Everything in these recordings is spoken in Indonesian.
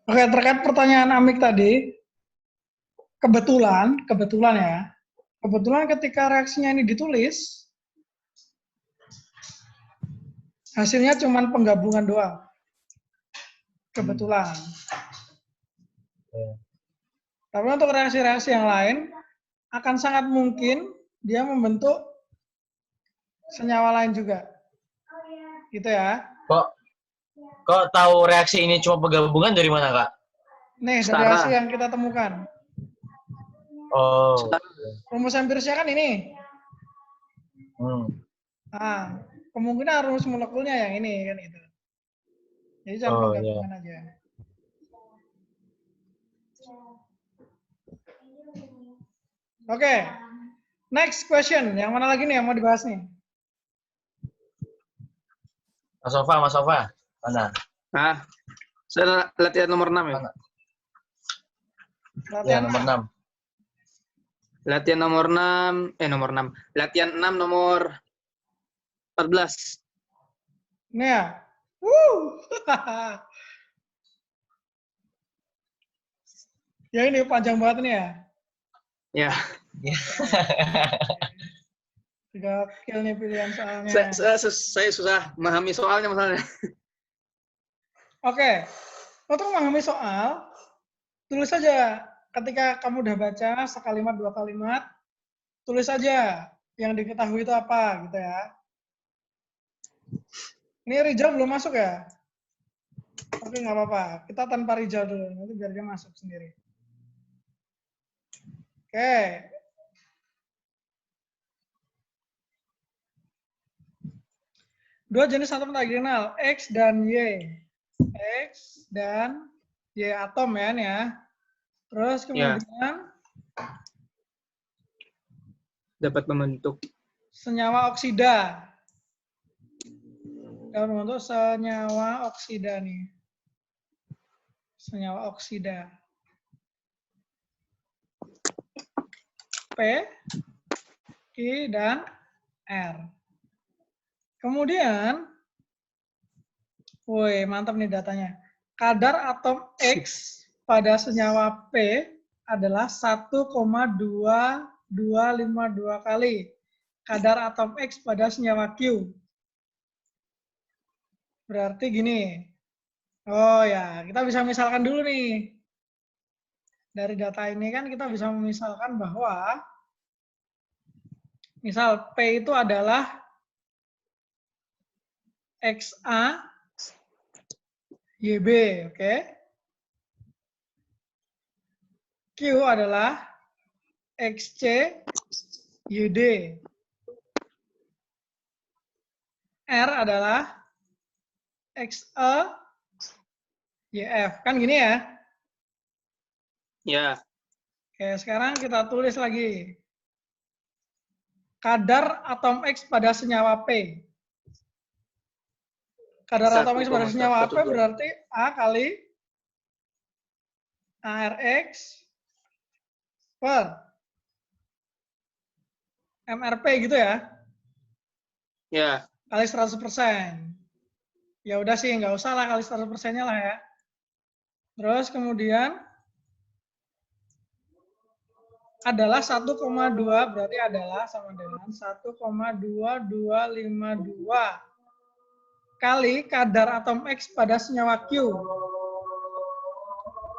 Oke, terkait pertanyaan Amik tadi, kebetulan ya, kebetulan ketika reaksinya ini ditulis, hasilnya cuma penggabungan doang. Kebetulan. Tapi untuk reaksi-reaksi yang lain, akan sangat mungkin dia membentuk senyawa lain juga. Gitu ya. Kok tahu reaksi ini cuma penggabungan dari mana, Kak? Nih, dari hasil yang kita temukan. Oh. Rumus empirisnya kan ini. Nah, kemungkinan rumus molekulnya yang ini kan itu. Jadi cuma penggabungan aja. Oke. Next question. Yang mana lagi nih yang mau dibahas nih? Mas Sofa. Mana? Saya latihan nomor 6 ya. Mana? Latihan nomor 6. Latihan nomor 6. Nomor 6. Latihan 6 nomor 14. Ini ya. Ya ini panjang banget nih ya. Ya. Gokil nih pilihan soalnya. Saya susah memahami soalnya masalahnya. Oke. Untuk memahami soal, tulis saja. Ketika kamu udah baca sekalimat dua kalimat, tulis saja yang diketahui itu apa gitu ya. Ini Rijal belum masuk ya? Oke, nggak apa-apa. Kita tanpa Rijal dulu, nanti biar dia masuk sendiri. Oke. Dua jenis atom tak dikenal, X dan Y. X dan Y atom ya. Terus kemudian dapat membentuk senyawa oksida. Dapat membentuk senyawa oksida nih. Senyawa oksida. P, Q, dan R. Kemudian, woi mantap nih datanya. Kadar atom X pada senyawa P adalah 1,2252 kali kadar atom X pada senyawa Q. Berarti gini. Oh ya, kita bisa misalkan dulu nih. Dari data ini kan kita bisa memisalkan bahwa misal P itu adalah XA YB, oke? Q adalah XC YD. R adalah XE YF. Kan gini ya? Ya. Oke, sekarang kita tulis lagi. Kadar atom X pada senyawa P. Kadar atom X pada senyawa P berarti A kali ARX per MRP gitu ya? Ya. Kali 100%. Ya udah sih, nggak usah lah kali 100%-nya lah ya. Terus kemudian adalah 1,2 berarti adalah sama dengan 1,2252 kali kadar atom X pada senyawa Q.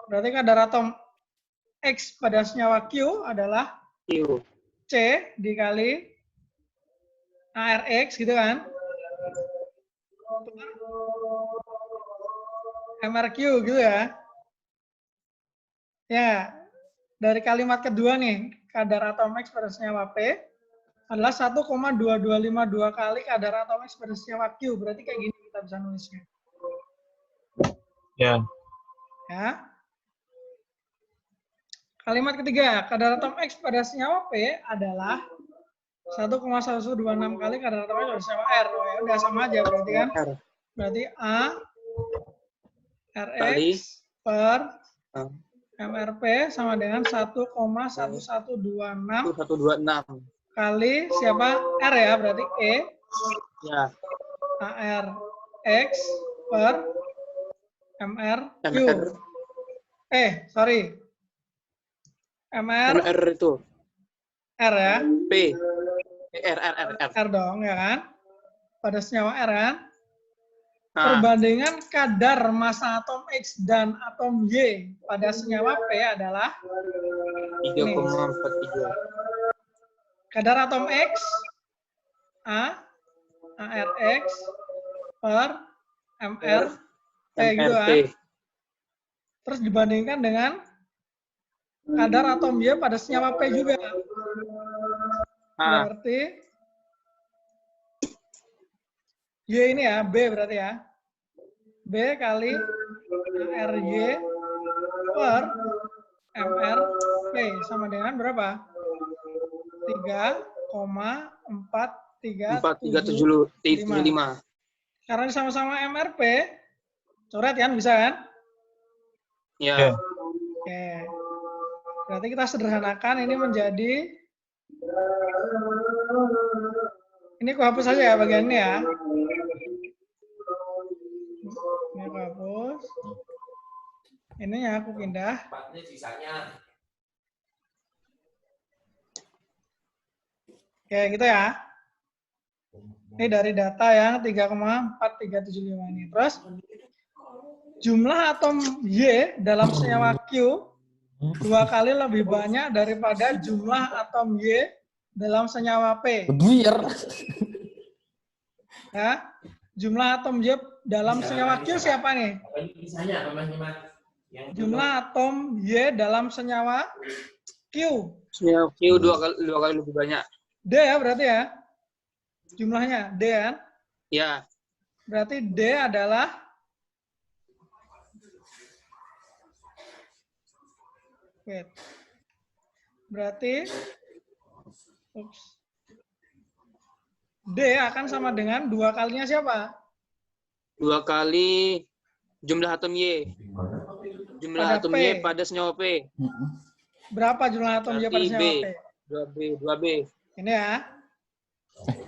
Berarti kadar atom X pada senyawa Q adalah Q. C dikali ARX gitu kan. MRQ gitu ya. Ya, dari kalimat kedua nih, kadar atom X pada senyawa P adalah 1,2252 kali kadar atom X pada senyawa Q. Berarti kayak gini kita bisa nulisnya. Ya. Ya. Kalimat ketiga, kadar atom X pada senyawa P adalah 1,1126 kali kadar atom X pada senyawa R. Oh, ya udah sama aja berarti kan. Berarti A RX per MRP sama dengan 1,1126 kali siapa? R ya, berarti E. Ya. ARX per MRQ. Sorry. MR, MR itu. R ya. P. R. R dong, ya kan? Pada senyawa R kan? Nah, Perbandingan kadar massa atom X dan atom Y pada senyawa P adalah 3,43. kadar atom X, ARX per MR, P gitu kan? MRP. Terus dibandingkan dengan kadar atom Y pada senyawa P juga. Ah, Berarti Y ini ya, B berarti ya. B kali ARY per MRP sama dengan berapa? 3,4375. 4375. Karena ini sama-sama MRP, coret kan bisa kan? Ya. Oke. Berarti kita sederhanakan ini menjadi, ini aku hapus saja ya bagian ini ya. Ini aku hapus. Ini yang aku pindah. Oke, gitu ya. Ini dari data yang 3,4375 ini. Terus jumlah atom Y dalam senyawa Q 2 kali lebih banyak daripada jumlah atom Y dalam senyawa P. Buyar. Ya. Jumlah atom Y dalam senyawa Q siapa nih? Jumlah atom Y dalam senyawa Q. Senyawa Q dua kali lebih banyak. D ya berarti ya. Jumlahnya D kan? Ya. Berarti D adalah berarti D akan sama dengan 2 kalinya siapa? 2 kali jumlah atom Y. Jumlah Pada atom P. Y pada senyawa P. Berapa jumlah atom Y pada Berarti senyawa B. P? 2B. Ini ya.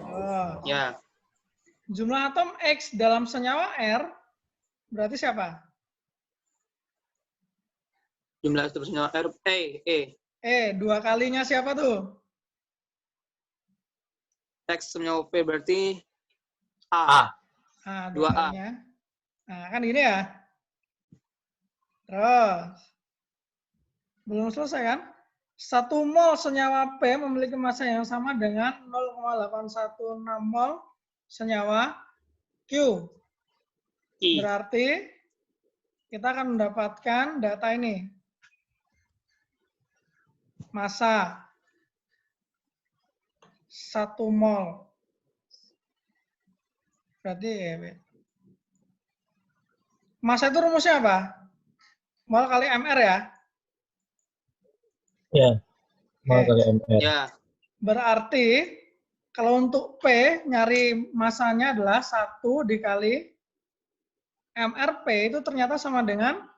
Oh. Ya. Jumlah atom X dalam senyawa R berarti siapa? Jumlah atom senyawa R. E. 2 kalinya siapa tuh? X senyawa P berarti A. A. 2 2A. kalinya. Nah, kan gini ya. Terus. Belum selesai kan? 1 mol senyawa P memiliki massa yang sama dengan 0,816 mol senyawa Q. I. Berarti kita akan mendapatkan data ini. Massa 1 mol. Berarti massa itu rumusnya apa? Mol kali MR ya? Ya. Mau Oke. kali MR. Ya. Berarti kalau untuk P nyari masanya adalah 1 dikali MRP itu ternyata sama dengan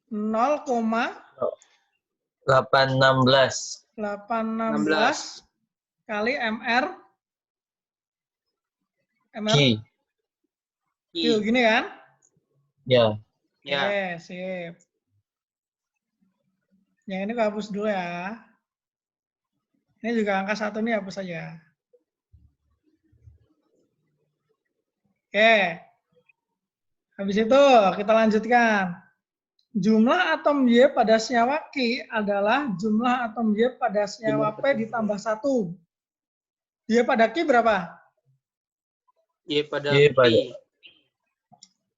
816. 0,816 kali MR Q. Q gini kan? Ya. Ya. Oke, sip. Yang ini aku hapus dulu ya. Ini juga angka 1 ini hapus saja. Oke. Habis itu kita lanjutkan. Jumlah atom Y pada senyawa Q adalah jumlah atom Y pada senyawa P ditambah 1. Y pada Q berapa? Y pada Y pada I.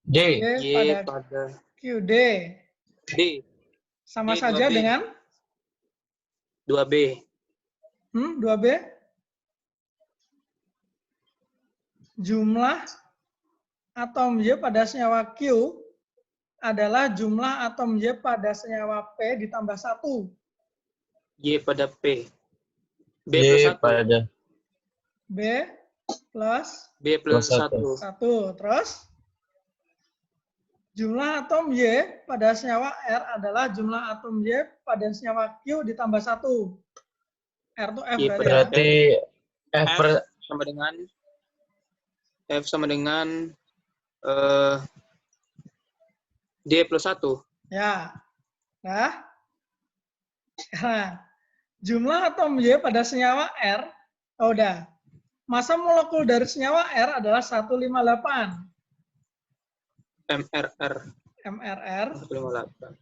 D. Y pada Q, D. D. Sama D, saja 2B. dengan 2B. 2B. Jumlah atom Y pada senyawa Q adalah jumlah atom Y pada senyawa P ditambah 1. Y pada P. B Y plus 1. pada B plus B plus 1. 1. Terus jumlah atom Y pada senyawa R adalah jumlah atom Y pada senyawa Q ditambah 1. R itu F Y berarti ya. berarti F per F sama dengan D plus 1. Ya. Nah, sekarang jumlah atom Y pada senyawa R, oh udah. Massa molekul dari senyawa R adalah 158 MRR. mRr 158.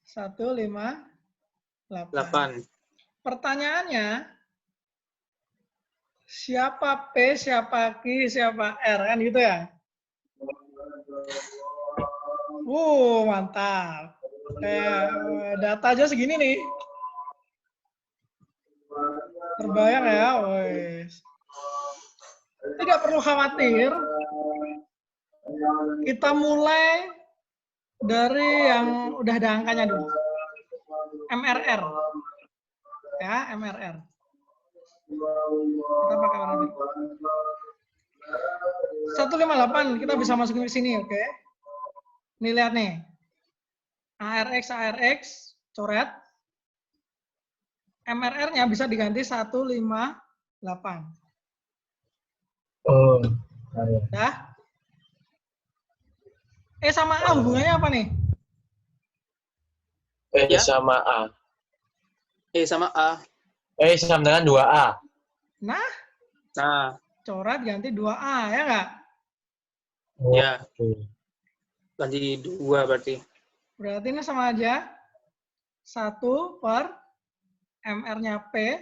158. 8. Pertanyaannya, siapa P, siapa Q, siapa R, kan gitu ya? Mantap. Data aja segini nih. Terbayang ya, wes. Tidak perlu khawatir. Kita mulai dari yang udah ada angkanya dulu. MRR. Ya, MRR. Kita pakai warna biru. 158 kita bisa masukin ke sini, oke? Nih lihat nih. ARX, coret. MRR-nya bisa diganti 158. Oh. Dah. Sama A hubungannya apa nih? E Ya. sama A. E sama A. E sama dengan 2A. Nah, coret ganti 2A, ya nggak? Oh, Ya. oke. Ganti 2 berarti. Berarti ini sama aja. 1 per MR-nya P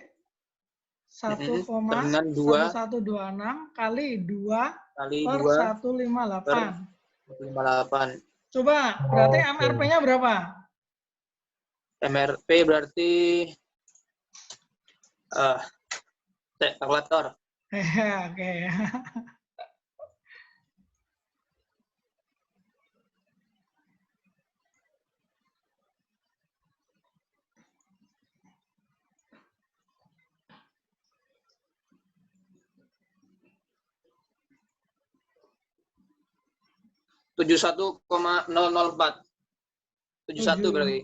1,1126 kali 2 Kali per 2 158. 58. Coba, berarti Oke. MRP-nya berapa? MRP berarti kalkulator. Oke. 71,004. 71 berarti.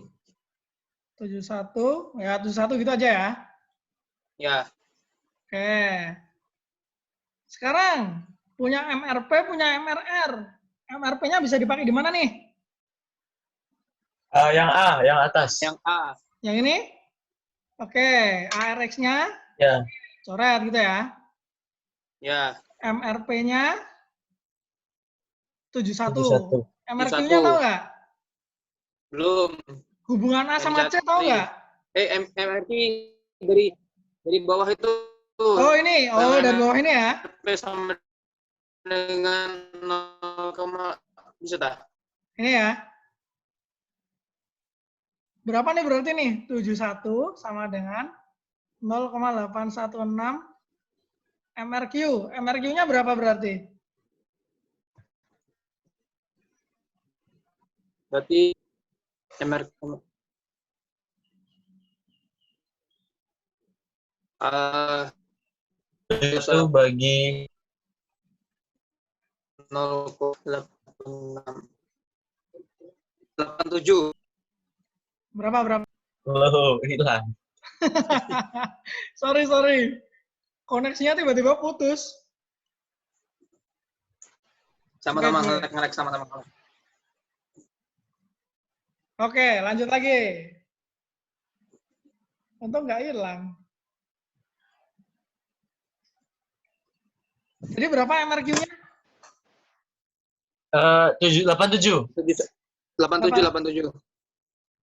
71, ya 71 gitu aja ya. Ya. Oke. Sekarang punya MRP, punya MRR. MRP-nya bisa dipakai di mana nih? Yang A, yang atas. Yang A. Yang ini? Oke, ARX-nya Ya. coret gitu ya. Ya. MRP-nya 71. 71. MRQ-nya tahu nggak? Belum. Hubungan A sama C tahu nggak? MRQ dari bawah itu. Oh ini, dari bawah ini ya. MRP sama dengan 0, bisa tak? Ini ya. Berapa nih berarti nih? 71 sama dengan 0,816 MRQ. MRQ-nya berapa berarti? Berarti MRQ Itu bagi 0,87. Berapa? Loh, hilang. Sorry. Koneksinya tiba-tiba putus. Sama-sama Oke. ngelek sama-sama. Oke, lanjut lagi. Untung nggak hilang. Jadi berapa MRQ-nya? 87.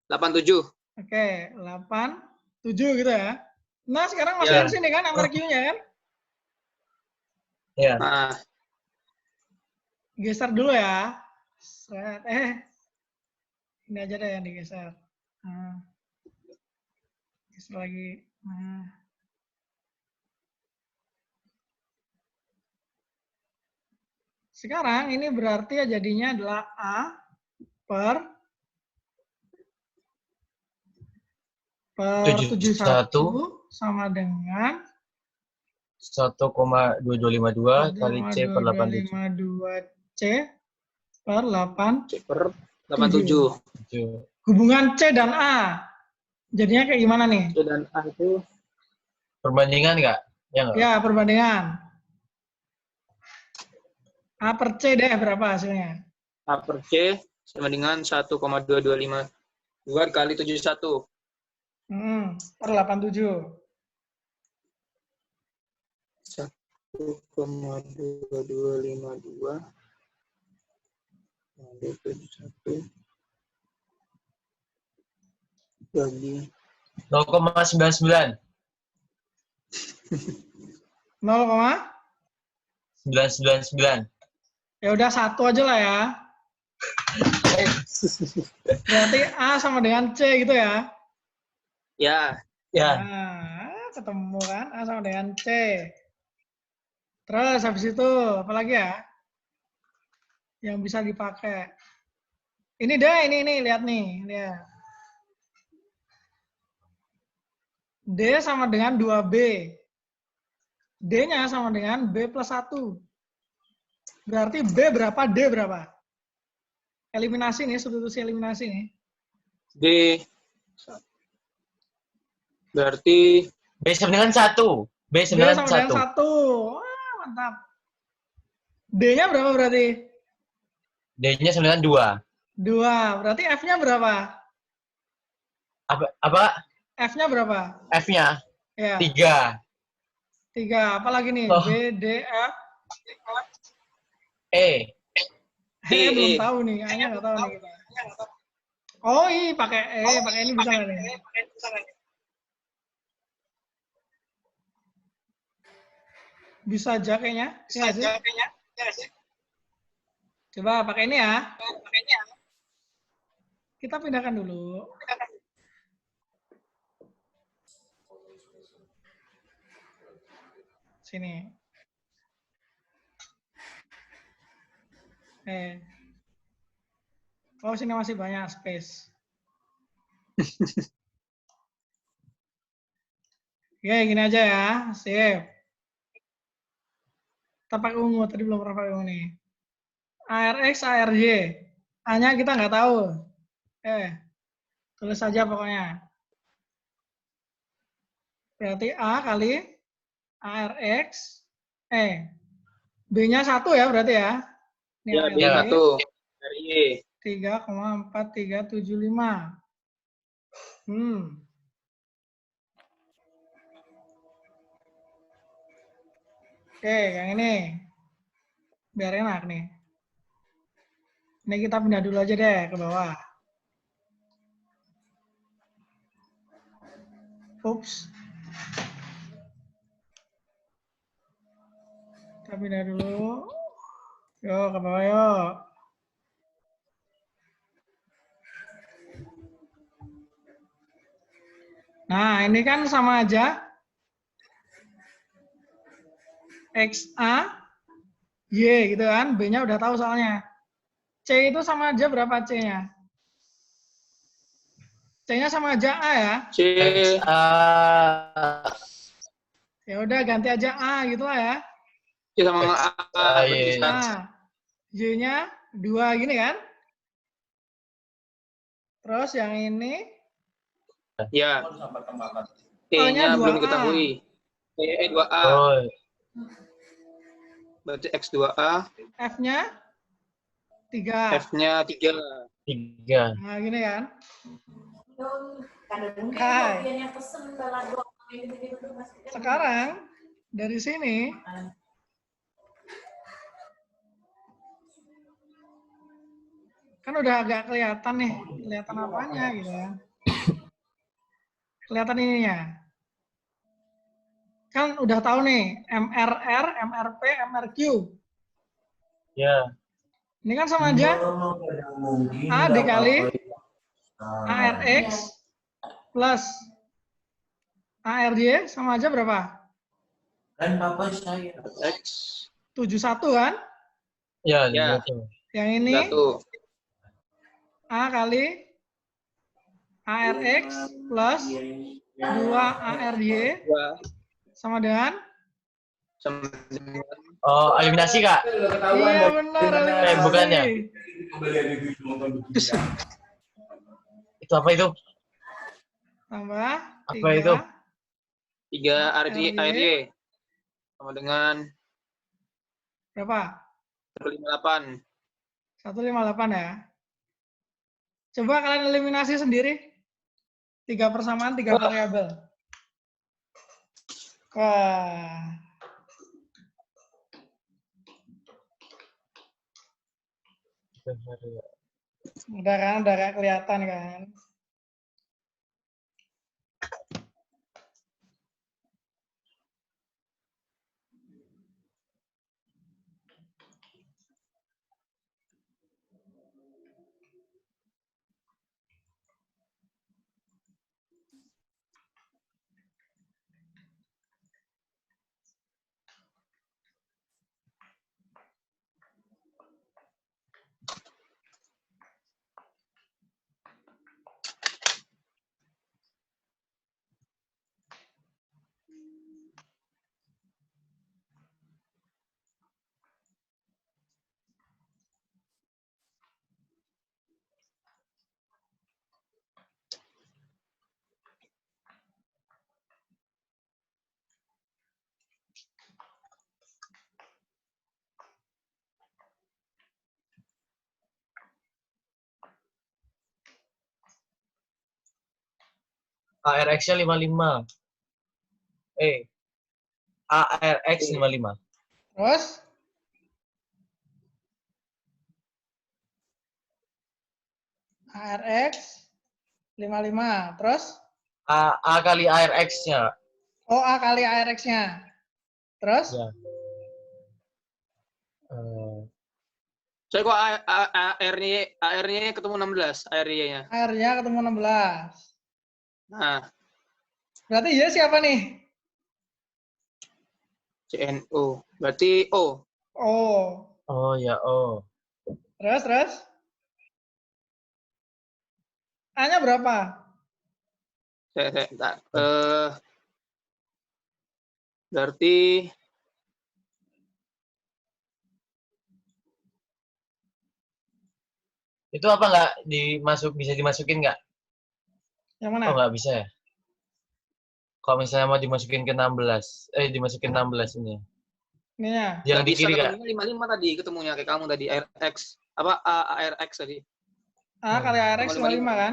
87. Oke, 87 gitu ya. Nah, sekarang masukin sini kan MRQ-nya kan? Ya. Nah, Geser dulu ya. Ini aja deh yang digeser. Nah. Geser lagi. Nah. Sekarang ini berarti ya jadinya adalah A per 71 sama dengan 1,2252 kali C per 87. 1,252 C per 8. C per 87. Hubungan C dan A. Jadinya kayak gimana nih? C dan A itu Perbandingan nggak? Ya nggak? Ya, perbandingan. A per C deh berapa hasilnya? A per C sama dengan 1,2252 kali 71. Per 87. 1,2252 kali 71 bagi 0,99. 999. Ya udah 1 aja lah ya. Berarti A sama dengan C gitu ya. Ya, Ya. Nah, ketemu kan A sama dengan C. Terus habis itu apa lagi ya? Yang bisa dipakai. Ini deh, ini lihat nih, lihat. D sama dengan 2B. D-nya sama dengan B plus 1. Berarti B berapa, D berapa? Eliminasi nih, substitusi eliminasi nih. D berarti B sama dengan 1. B B sama dengan sama dengan 1. 1. Wah, mantap. D-nya berapa berarti? D-nya sama dengan 2. 2. Berarti F-nya berapa? Apa? F-nya berapa? F-nya Ya, 3. 3. Apa lagi nih? Oh. B, D, F. E. E belum tahu nih. A-nya nggak tahu nih kita. Oh, iya, pakai E. Pakai ini bisa nggak nih? Bisa aja kayaknya. Iya sih. Coba pakai ini ya. Kita pindahkan dulu. Sini. Oh, sini masih banyak space. Oke, gini aja ya. Sip. Kita pakai ungu. Tadi belum pernah pakai ungu nih. ARX, ARY. A-nya kita nggak tahu. Tulis saja pokoknya. Berarti A kali ARX. B-nya 1 ya berarti ya. Ini ya B ARY. 1 dari Y. 3,4375. Oke, yang ini. Biar enak nih. Ini kita pindah dulu aja deh ke bawah. Ups. Kita pindah dulu. Yuk, ke bawah yuk. Nah, ini kan sama aja. XA, Y gitu kan. B-nya udah tahu soalnya. C itu sama aja berapa C-nya? C-nya sama aja A ya. C Ya udah ganti aja A gitu lah ya. C sama A berarti A. Y-nya 2 gini kan. Terus yang ini ya. E-nya belum 2A. diketahui. E 2A. Oh. Berarti X 2A. F-nya 3. F-nya 3. 3. Nah, gini kan. Hai. Sekarang dari sini kan udah agak kelihatan nih, kelihatan apanya gitu ya. Kelihatan ininya. Kan udah tahu nih, MRR, MRP, MRQ. Ya. Ini kan sama aja A dikali ARX plus ARY sama aja berapa? Kan papa saya. X. 71 kan? Ya, Ya. gitu. Yang ini 1. A kali ARX plus 2 ARY 2. sama dengan? Sama dengan Oh, eliminasi, Kak? Iya benar, eliminasi. Bukannya. Itu apa itu? Tambah Apa itu? 3 ARY sama dengan berapa? 158. 158 ya. Coba kalian eliminasi sendiri. 3 persamaan, 3 variabel. Wah. Udah kan, udah kayak kelihatan kan. ARX-nya 55. ARX 55. Terus ARX 55. Terus A kali ARX-nya. oh A kali ARX-nya. Terus Ya. Saya kok AR-nya ketemu 16, AR-nya. AR-nya ketemu 16. Nah, Berarti Y siapa nih? CNO. Berarti O. Oh. Oh ya, oh. Terus? A-nya berapa? Bentar. Berarti Itu apa nggak bisa dimasukin nggak? Yang mana? Oh nggak bisa ya? Kalau misalnya mau dimasukin ke 16, dimasukin 16 ini. Ininya. Yang nggak di bisa kiri nggak? ketemunya 55 tadi ketemunya kayak kamu tadi ARX. Apa ARX tadi? A kali ARX 55 kan?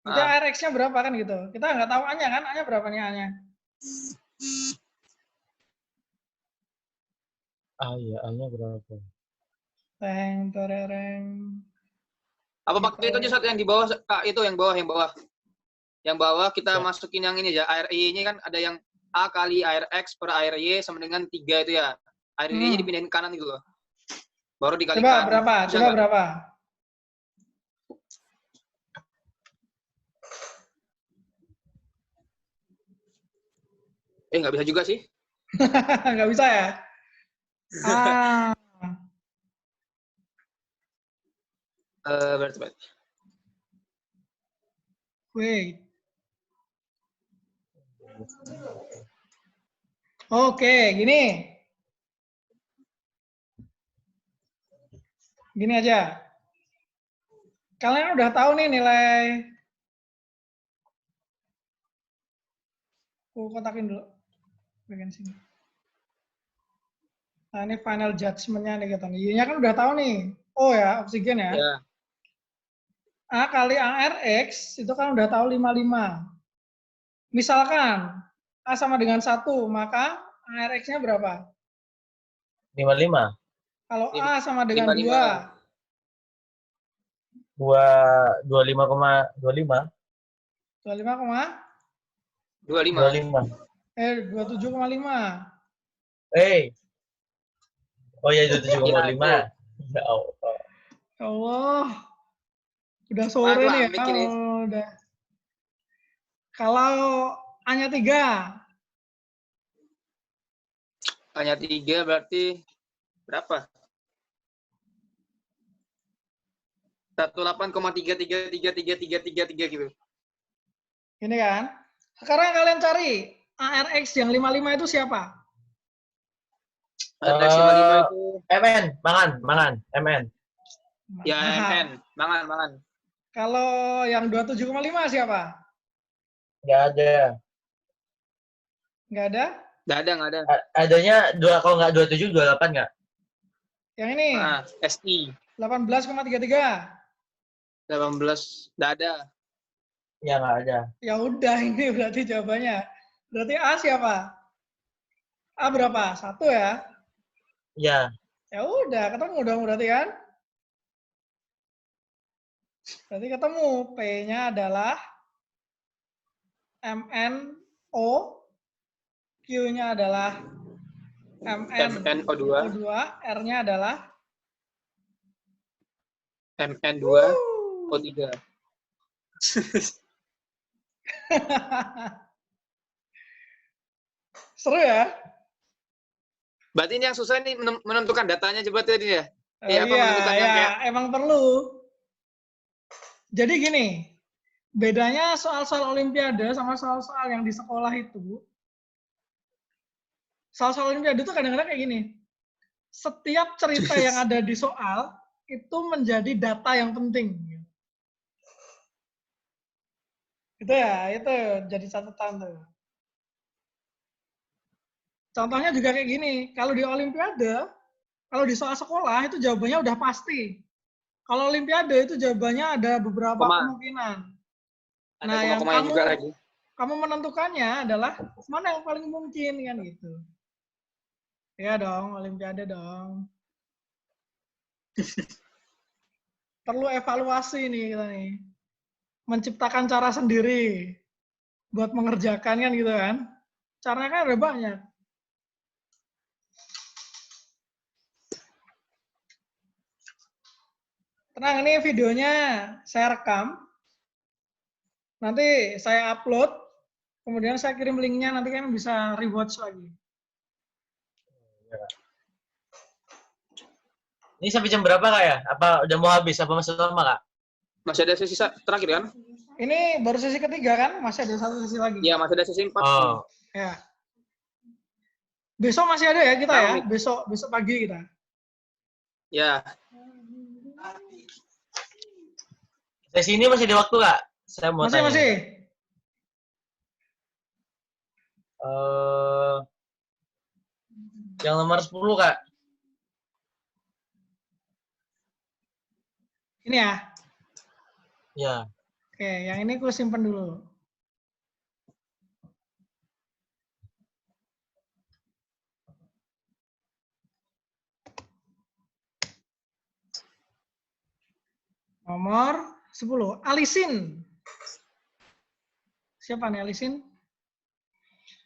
Berarti Ah. ARX-nya berapa kan gitu? Kita nggak tahu A-nya kan? A-nya berapa nih A-nya? Iya, A-nya berapa? Teng, tereng. Apa pakai itu aja satu yang di bawah, Kak, itu yang bawah. Yang bawah kita Ya. masukin yang ini aja. ARY-nya kan ada yang A kali ARX per ARY sama dengan 3 itu ya. ARY-nya dipindahin kanan gitu loh. Baru dikalikan. Coba berapa? Bisa Coba nggak? berapa? Nggak bisa juga sih. Nggak bisa ya? Ah. Berarti. Wait. Oke, gini. Gini aja. Kalian udah tahu nih nilai. Kotakin dulu. Bagian sini. Nah, ini final judgment-nya nih kita. Y-nya kan udah tahu nih. O ya, oksigen ya. Ya. A kali ARX itu kan udah tahu 55. Misalkan A sama dengan 1, maka ARX-nya berapa? 55. Kalau A sama dengan 2. 25,25. 25, 25. 27,5. Oh ya, 27,5. Ya, Ya Allah. Ya Allah. Udah sore nih ya. Udah. Kalau A-nya 3. hanya 3 berarti berapa? 18,3333333 gitu. Ini kan. Sekarang kalian cari ARX yang 55 itu siapa? ARX 55 itu MN, mangan, MN. ya MN, mangan. Kalau yang 27,5 siapa? Nggak ada. Nggak ada? Nggak ada. Adanya kalau nggak 27, 28 nggak? Yang ini? SI. 18,33. 18. Nggak ada. Ya nggak ada. Ya udah, ini berarti jawabannya. Berarti A siapa? A berapa? 1 ya? Ya. Ya udah, ketemu dong berarti kan? Berarti ketemu. P-nya adalah MnO, Q-nya adalah MnO2, MnO2, R-nya adalah Mn2, O3. Seru ya? Berarti ini yang susah nih menentukan datanya coba tadi ya. Oh, Iya, apa iya, menentukan yang ya, kayak emang perlu. Jadi gini, bedanya soal-soal olimpiade sama soal-soal yang di sekolah itu, soal-soal olimpiade itu kadang-kadang kayak gini. Setiap cerita yang ada di soal itu menjadi data yang penting. Itu ya, itu jadi catatan tuh. Contohnya juga kayak gini, kalau di olimpiade, kalau di soal sekolah itu jawabannya udah pasti. Kalau olimpiade itu jawabannya ada beberapa Koma. kemungkinan. ada Nah, yang koma-komanya juga lagi. kamu menentukannya adalah mana yang paling mungkin kan gitu. Ya dong, olimpiade dong. Perlu evaluasi nih kita nih. Menciptakan cara sendiri buat mengerjakan kan gitu kan. Caranya kan ada banyak. Tenang, ini videonya saya rekam. Nanti saya upload. Kemudian saya kirim linknya, nanti kan bisa rewatch lagi. Ini sampai jam berapa Kak ya? Apa udah mau habis? Apa masih lama Kak? Masih ada sesi terakhir kan? Ini baru sesi ketiga kan? Masih ada satu sesi lagi. Iya, masih ada sesi 4. Oh, Ya. Besok masih ada ya kita ya? Tahu. Besok pagi kita. Ya, sesi ini masih ada waktu Kak? Saya mau tanya. Masih. Yang nomor 10 Kak. Ini ya. Ya. Oke, yang ini aku simpen dulu. Nomor 10. Alisin. Siapa nih alisin?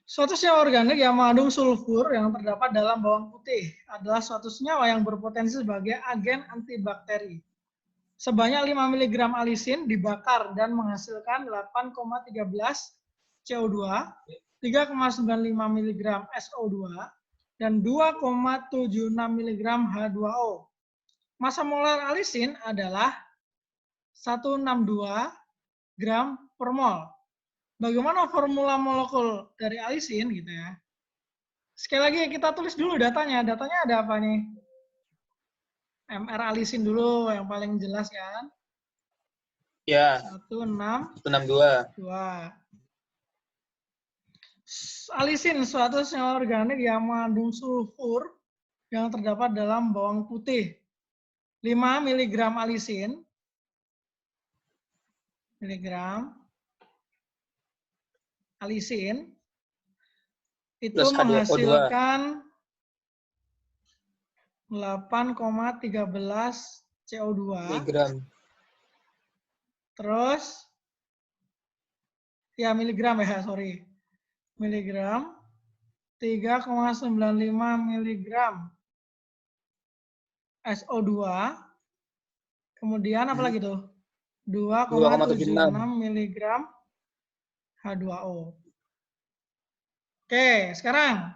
Suatu senyawa organik yang mengandung sulfur yang terdapat dalam bawang putih adalah suatu senyawa yang berpotensi sebagai agen antibakteri. Sebanyak 5 mg alisin dibakar dan menghasilkan 8,13 CO2, 3,95 mg SO2, dan 2,76 mg H2O. Massa molar alisin adalah 162 gram per mol. Bagaimana formula molekul dari alisin gitu ya. Sekali lagi kita tulis dulu datanya. Datanya ada apa nih? MR alisin dulu yang paling jelas kan. ya. 162. 162. Alisin suatu senyawa organik yang mengandung sulfur yang terdapat dalam bawang putih. 5 mg alisin itu Plus H2O2. menghasilkan 8,13 CO2. Miligram. Terus ya miligram ya, sorry. Miligram 3,95 miligram SO2. Kemudian apa lagi tuh? 2,76 miligram H2O. Oke, sekarang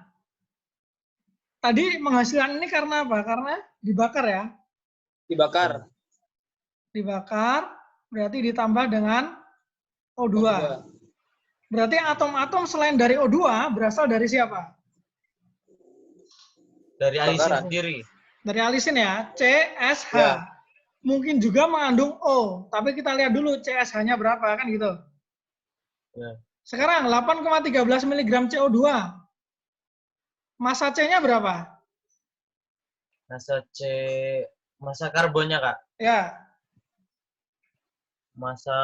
tadi menghasilkan ini karena apa? Karena dibakar ya. Dibakar. Dibakar berarti ditambah dengan O2. Berarti atom-atom selain dari O2 berasal dari siapa? Dari alisin Bakaran. sendiri. Dari alisin ya, CSH. Ya. Mungkin juga mengandung O, tapi kita lihat dulu CSH-nya berapa kan gitu. Ya. Sekarang 8,13 mg CO2. Massa C-nya berapa? Massa C Masa karbonnya, Kak? Ya, Masa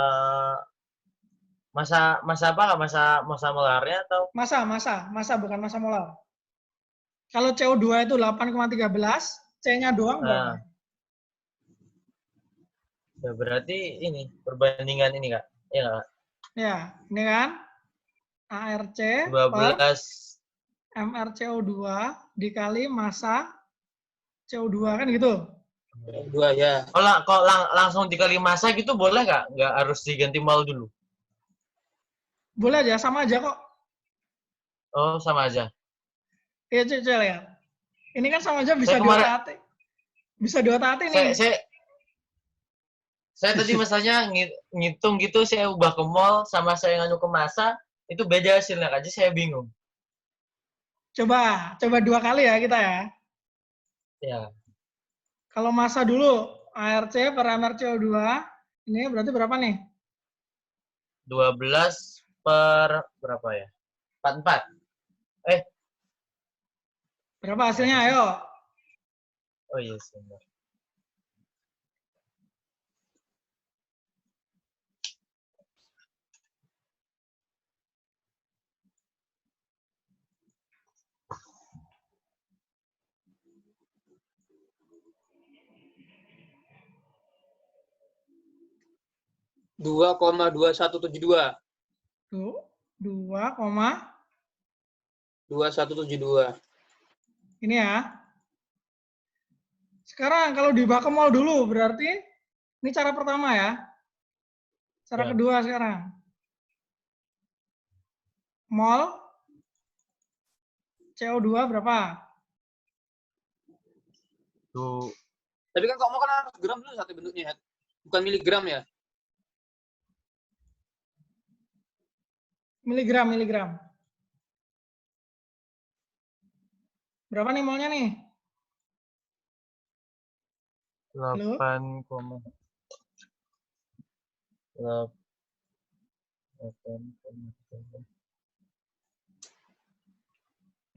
apa, Kak? Masa molarnya atau? masa bukan massa molar. Kalau CO2 itu 8,13, C-nya doang berapa? Ya berarti ini perbandingan ini, Kak. Iya, Kak? Ya, ini kan ARC per 12. MrCO2 dikali massa CO2 kan gitu. Dua ya. Kok langsung dikali masa gitu boleh nggak? Nggak harus diganti mol dulu? Boleh aja, sama aja kok. Oh, sama aja. Ya, coba lihat. Ini kan sama aja bisa Saya kemarin, diotak-atik. Bisa diotak-atik nih. saya tadi misalnya ngitung gitu, saya ubah ke mol sama saya nganu ke masa, itu beda hasilnya, Kak. Jadi saya bingung. Coba 2 kali ya kita ya. Ya, Kalau massa dulu, ARC per MrCO2, ini berarti berapa nih? 12 per berapa ya? 44. Eh, Berapa hasilnya? berapa sih? Ayo. Oh iya, sebentar. Dua 2,2172. 2172. Ini ya. Sekarang kalau di bak mol dulu berarti ini cara pertama ya. Cara Ya. kedua sekarang. Mol CO2 berapa? Tuh, Tapi kan kalau mau kan harus gram dulu satu bentuknya, bukan miligram ya. Miligram. Berapa nih molnya nih? Halo? 8,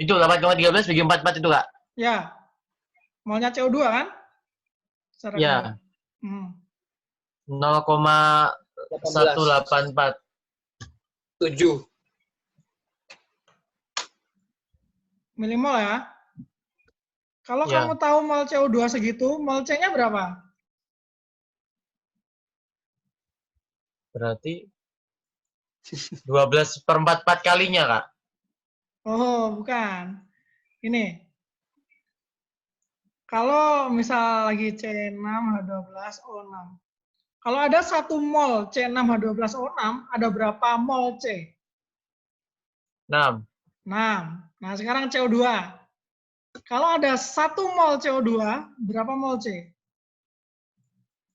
itu 8,13 bagi 44 itu, Kak? Ya. Molnya CO2 kan? Secara kedua. Ya, 18. 0,184. 7. Milimol ya. Kalau Ya. kamu tahu mol CO2 segitu, mol C-nya berapa? Berarti 12 per 44 kalinya, Kak? Oh, bukan. Ini. Kalau misal lagi C6H12O6. Kalau ada 1 mol C6H12O6, ada berapa mol C? 6. 6. Nah, sekarang CO2. Kalau ada 1 mol CO2, berapa mol C?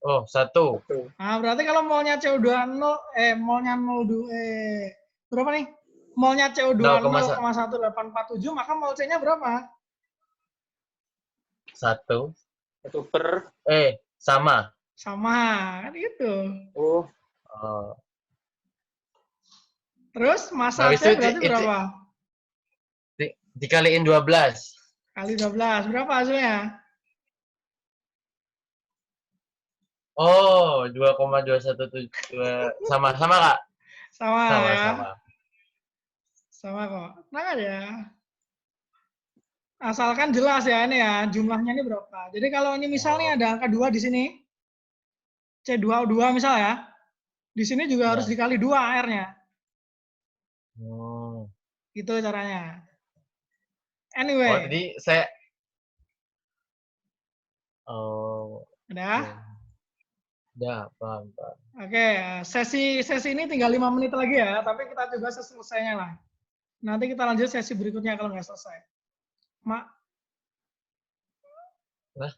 Oh, 1. Nah, berarti kalau molnya CO2 molnya 02 berapa nih? Molnya CO2 0,1847, maka mol C-nya berapa? 1. 1 per. Sama. Sama, kan gitu. Oh. Terus massa Habis C itu, berarti berapa? Dikaliin 12. Kali 12, berapa hasilnya? Oh, 2,217. Sama, Kak? Sama ya. Sama. Sama kok. Tenang aja. Asalkan jelas ya ini ya, jumlahnya ini berapa. Jadi kalau ini misalnya ada angka 2 di sini, C2O2 misal ya, di sini juga harus dikali 2 R-nya. Gitu caranya. Anyway. Oh, jadi saya... Udah? Udah, paham. Oke, sesi ini tinggal 5 menit lagi ya, tapi kita coba selesainya lah. Nanti kita lanjut sesi berikutnya kalau nggak selesai. Mak. Nah.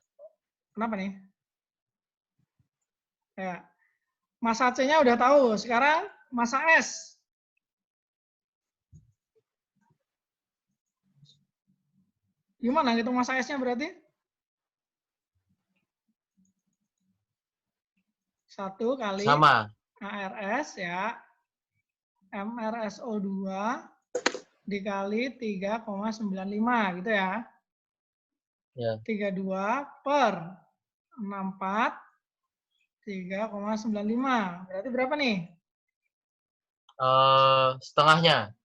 Kenapa nih? Ya. Massa C-nya udah tahu. Sekarang massa S. Gimana ngitung massa S-nya berarti? 1 kali Sama. ARS ya. MrSO2 dikali 3,95 gitu ya. Ya. 32 per 3,95. Berarti berapa nih? Setengahnya.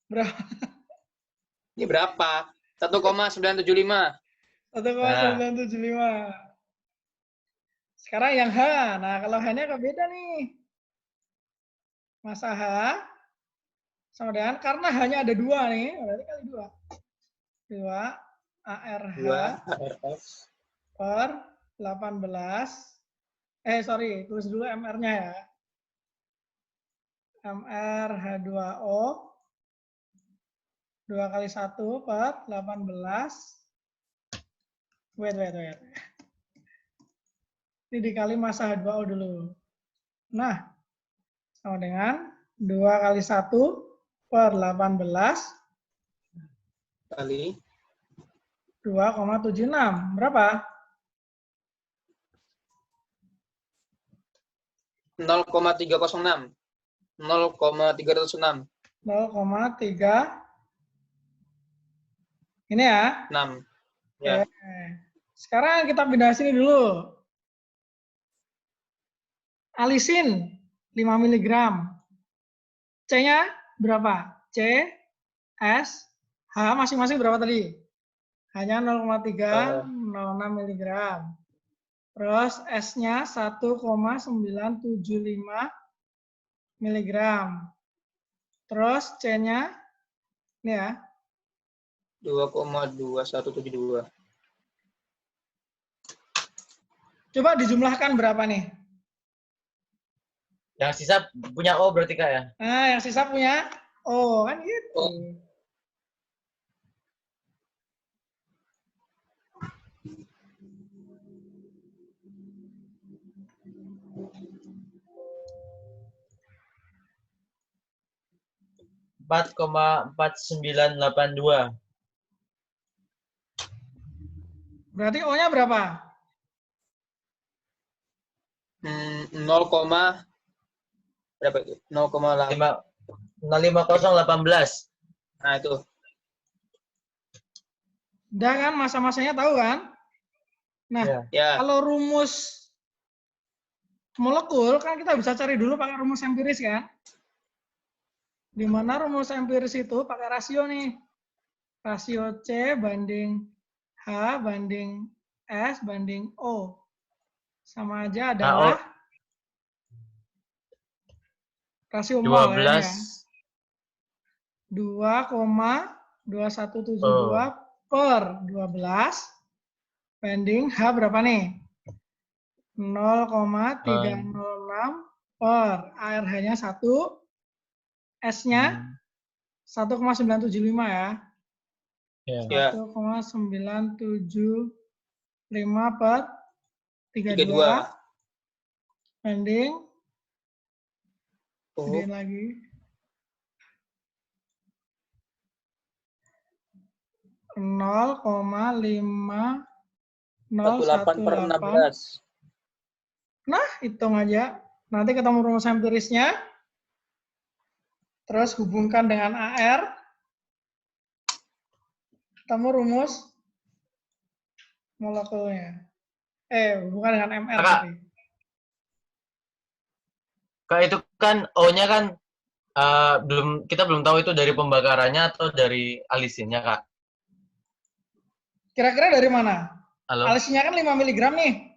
Berapa? Ini berapa? 1,975. 1,975. Sekarang yang H. Nah, kalau H-nya kok beda nih. Masa H sama dengan, karena hanya ada 2 nih, berarti kali 2. 2 ARH 2 ARX per 18. Sorry, tulis dulu MR-nya ya. MR H2O 2 kali 1 per 18. Wait. Ini dikali massa H2O dulu. Nah, sama dengan 2 kali 1 per 18 kali 2,76. Berapa? 0,306. 0,306. 0,3. Ini ya. 6. Ya. Oke. Sekarang kita pindah sini dulu. Alisin 5 mg. C-nya berapa? C, S, H masing-masing berapa tadi? Hanya 0,306 mg. Terus S-nya 1,975 mg. Terus C-nya ini ya. 2,2172. Coba dijumlahkan berapa nih? Yang sisa punya O berarti Kak ya? Nah, yang sisa punya O, kan gitu. Oh. Empat 4,4982. Berarti O-nya berapa? 0, berapa itu? 0,8. 05018. Nah, itu. Udah kan, masa-masanya tahu kan? Nah, Ya. Ya. kalau rumus molekul kan kita bisa cari dulu pakai rumus empiris kan? Di mana rumus empiris itu pakai rasio nih. Rasio C banding H banding S banding O. Sama aja adalah rasio mol kan ya. 2,2172 per 12 banding H berapa nih? 0,306 per ARH-nya 1, S-nya 1,975 ya. Ya. 1,975 per 32 banding gedein lagi 0,5018. Nah, hitung aja. Nanti ketemu rumus empirisnya. Terus hubungkan dengan AR. Ketemu rumus molekulnya. Hubungkan dengan MR. Kak, Kak itu kan O-nya kan kita belum tahu itu dari pembakarannya atau dari alisinnya, Kak. Kira-kira dari mana? Halo? Alisinnya kan 5 mg nih.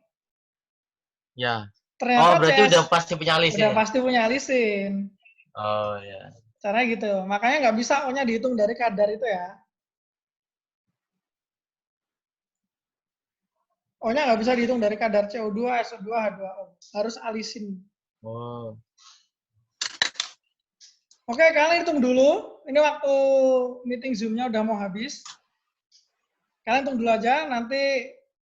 Ya. Ternyata berarti CS udah pasti punya alisin. Udah ya? pasti punya alisin. Oh, ya. Caranya gitu. Makanya nggak bisa O-nya dihitung dari kadar itu ya. O-nya nggak bisa dihitung dari kadar CO2, SO2, H2O. Harus alisin. Oh. Oke, kalian hitung dulu. Ini waktu meeting Zoom-nya udah mau habis. Kalian hitung dulu aja, nanti